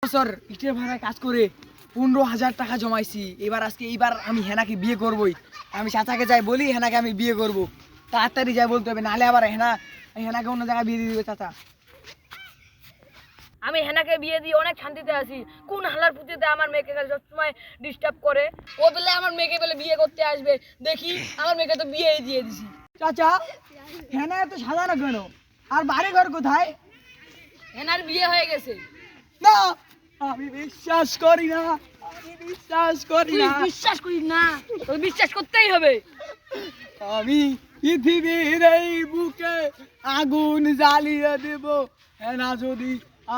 বছর ইটের ভাড়ায় কাজ করে 15,000 টাকা জমাইছি। এইবার আমি হেনাকে বিয়ে করবই। আমি চাচাকে যাই বলি হেনাকে আমি বিয়ে করব, তাড়াতাড়ি যাই বলতে হবে, নাহলে আবার হেনাকে অন্য জায়গায় বিয়ে দিয়ে দিবে চাচা। আমি হেনাকে বিয়ে দিয়ে অনেক শান্তিতে আছি। কোন হালার পুঁতিতে আমার মেয়েকে সবসময় ডিস্টার্ব করে। ও বলে আমার মেয়েকে বলে বিয়ে করতে আসবে, দেখি আমার মেয়েকে তো বিয়েই দিয়ে দিছি। চাচা হেনা এত সাজানো কেন? আর বাড়ি ঘর কোথায়? হেনার বিয়ে হয়ে গেছে। না, আমি বিশ্বাস করি না, বিশ্বাস করি তুই না। বিশ্বাস করিস না, তোর বিশ্বাস করতেই হবে। আমি পৃথিবীর এই বুকে আগুন জ্বালিয়ে দেব, হেনা যদি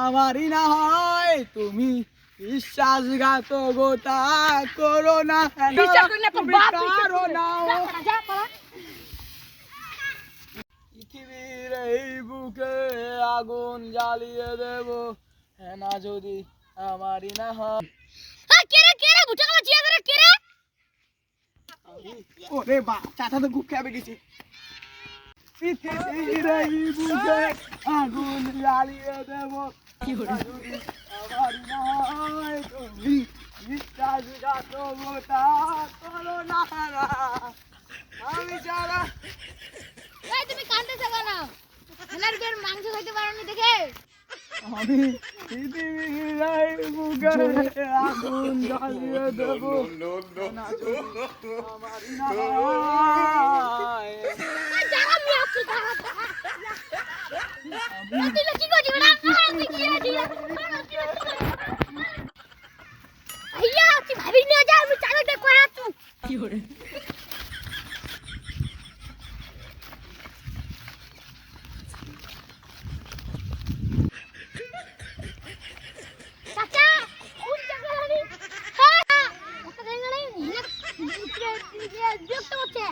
আমারই না হয়। তুমি বিশ্বাসঘাতকতা করো না, বিশ্বাস করি না, তোর বাপ বিশ্বাস করো করে। না। যা পালা। পৃথিবীর এই বুকে আগুন জ্বালিয়ে দেব, হেনা যদি আমারই না হয়। কেরে বুঝা গেল জিয়া ধরে কেরে। ওরে বা, চাচা তো খুব খেপে গেছি। পৃথিবীর এই বুকে আগুন জ্বালিয়ে দেব, হেনা যদি আমারই না হয়। তুমি বিশ্বাসঘাতকতা করো না, আমি ছাড়া। এই তুমি কাঁদতেছ কেন? হেনার বিয়ের মাংস খাইতে পারোনি দেখে? আমি পৃথিবীর এই বুকে আগুন জ্বালিয়ে দেব, হেনা যদি আমারই না হয়। জাগা মি আছি জাগা। তুই কি করছিস না? তুই কি করছিস? আইয়া তুই ভাবি নিয়ে যা, আমি চালাতে কয়া তুই কি করে। চাচা কোন জায়গা রানি? হ্যাঁ ওটা জায়গা নেই হিনা বিরক্ত হচ্ছে।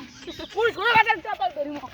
পুলিশ ঘুরে বাজার চাপা করিমো।